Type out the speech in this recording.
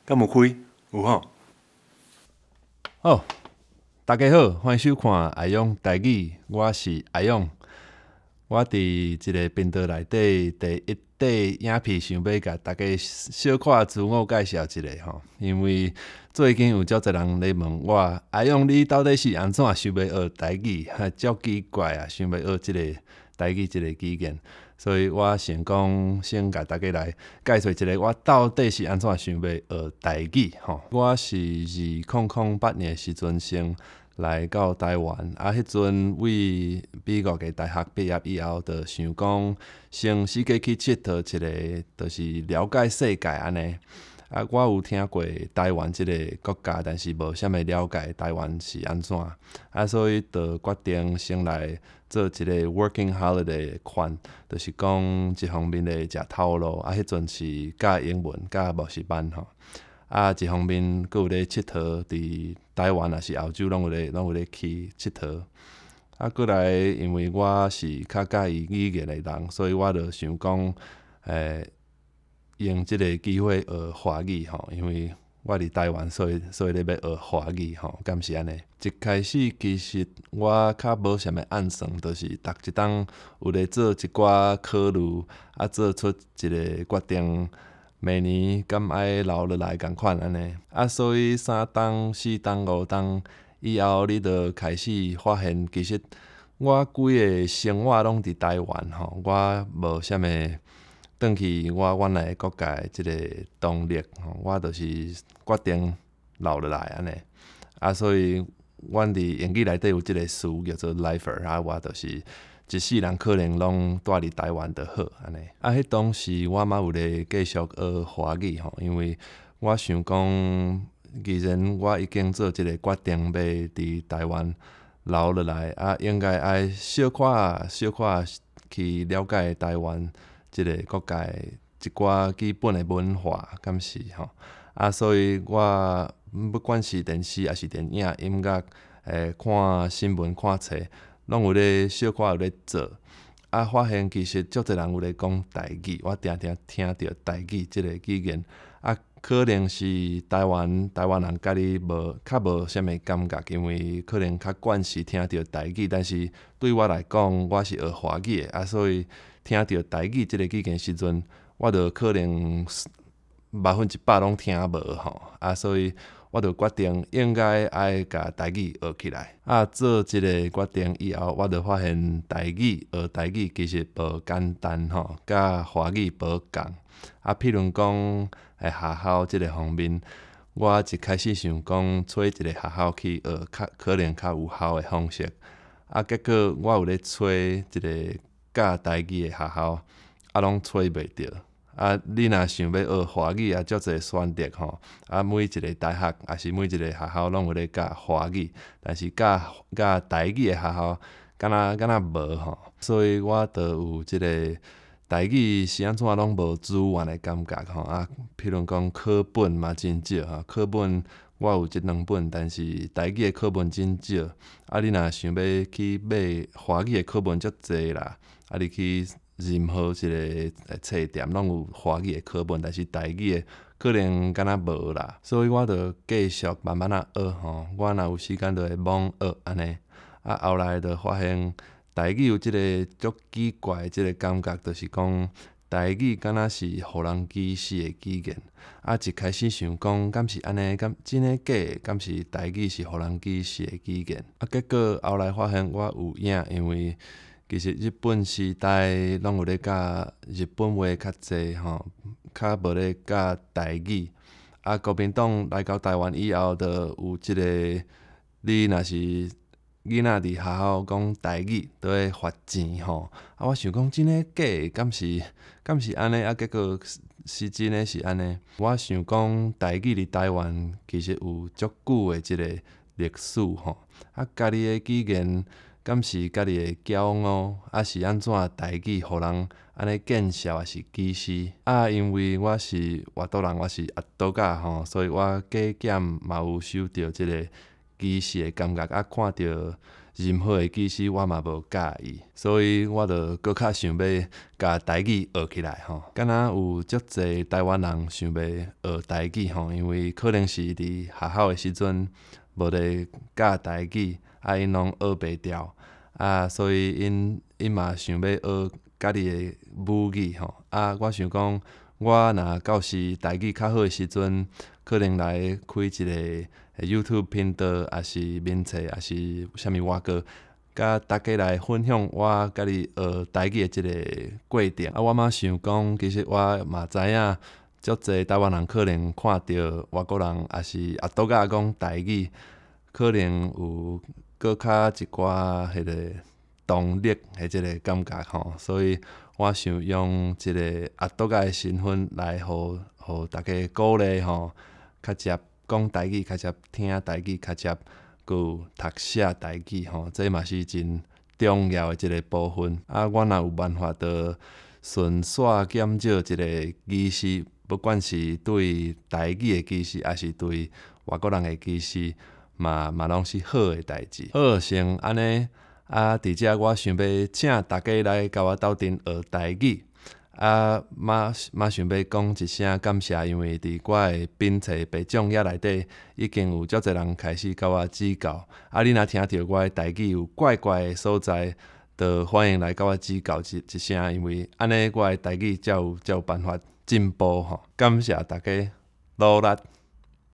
敢有开？有吼。好，大家好，欢迎收看《爱用台语》，我是爱用。我伫即个频道内底第一块影片，想要甲大家小可自我介绍一下吼。因为最近有足侪人咧问我，爱用你到底是安怎想要学台语？足奇怪啊，想要学即个台语即个语言。所以我想讲，先甲大家来介绍一下，我到底是安怎想要学台语吼。我是2008年的时阵先来到台湾，迄阵为美国的大学毕业以后，就想讲先世界去佚佗一个，就是了解世界安尼。我有听过台湾即个国家，但是无啥物了解台湾是安怎。所以就决定先来做一个 working holiday 的款，就是讲一方面咧食头路，迄阵是教英文、教补习班吼。一方面佫有咧佚佗，伫台湾也是欧洲拢有咧去佚佗。过来，因为我是较介意语言的人，所以我就想讲，用即个机会学华语吼，因为我伫台湾，所以咧要学华语吼，敢是安尼。一开始其实我较无啥物按算，就是逐一冬有咧做一寡考虑，做出一个决定。明年敢爱留落来共款安尼，所以3冬、4冬、5冬以后，你就开始发现，其实我规个生活拢伫台湾吼，我无啥物转去我原来国家的即个动力吼，我就是决定留落来安尼。所以阮伫英语内底有即个词叫做 lifer，我就是一世人可能拢住伫台湾就好安尼。迄当时我嘛有咧继续学华语吼，因为我想讲，既然我已经做即个决定要伫台湾留落来，应该爱小可去了解台湾即个国家的一寡基本的文化，敢是吼。所以我不管是电视还是电影、音乐，看新闻、看册，拢有咧小可有咧做。发现其实足侪人有咧讲台语，我定定听到台语即个语言，可能是台湾人甲你较无啥物感觉，因为可能较惯势听到台语，但是对我来讲，我是学华语的，所以听到台语即个语言时阵，我就可能100%拢听无吼，所以我就决定应该爱甲台语学起来。做即个决定以后，我就发现学台语其实无简单吼，甲华语无共。譬如讲学校即个方面，我一开始想讲找一个学校去学，可能较有效的方式。结果我有咧找一个教台语的学校，拢找袂着。你若想要学华语，足侪选择吼。每一个大学也是每一个学校拢有咧教华语，但是教台语的学校，敢若无吼。所以我就有即个台语是安怎拢无资源的感觉吼。譬如讲课本嘛真少吼，课本我有1-2本，但是台语的课本真少。你若想要去买华语的课本，足侪啦。你去任何一个册店拢有华语的课本，但是台语的可能敢若无啦，所以我就继续慢慢学吼。我若有时间就会猛学安尼。后来就发现台语有即个足奇怪的即个感觉，就是讲台语敢若是互人歧视的语言。一开始想讲，敢是安尼？敢真诶假的？敢是台语是互人歧视的语言？结果后来发现我有影，因为其实日本时代拢有咧教日本话较济吼，较无咧教台语。国民党来到台湾以后，就有即个，你若是囡仔伫学校讲台语，就会罚钱吼。我想讲真诶假的？敢是安尼？结果是真诶是安尼。我想讲台语伫台湾其实有足久诶即个历史吼。家己诶语言。敢是家己的骄傲，是安怎台语互人安尼见笑，还是歧视？因为我是外岛人，我是阿岛仔吼，所以我加减嘛有受到即个技师的感觉，啊，看到任何的技师我嘛无介意，所以我就搁较想要甲台语学起来吼。敢若有足侪台湾人想要学台语吼，因为可能是伫学校的时阵无咧教台语，啊，因拢学袂牢，啊，所以因嘛想要学家己的母语吼。啊，我想讲，我若到时台语较好的时阵，可能来开一个YouTube 频道，还是面册，还是啥物外国，甲大家来分享我家己学台语的即个过程。啊，我嘛想讲，其实我嘛知影，足侪台湾人可能看到外国人，还是阿多仔讲台语，可能有搁较一寡迄个动力的即个感觉吼，所以我想用一个阿多仔的身份来互大家鼓励吼，较接讲台语，较接听台语，较接佮有读写台语吼，这嘛是真重要的一个部分。啊，我若有办法着顺续减少一个歧视，不管是对台语的歧视，还是对外国人的歧视，嘛拢是好的代志。好，先安尼。啊，伫遮我想要请大家来甲我斗阵学台语。啊，嘛想要讲一声感谢，因为伫我的编册白种页内底，已经有足侪人开始甲我指教。啊，你若听到我的台语有怪怪的所在，就欢迎来甲我指教一声，因为安尼我的台语才有办法进步吼。感谢大家努力。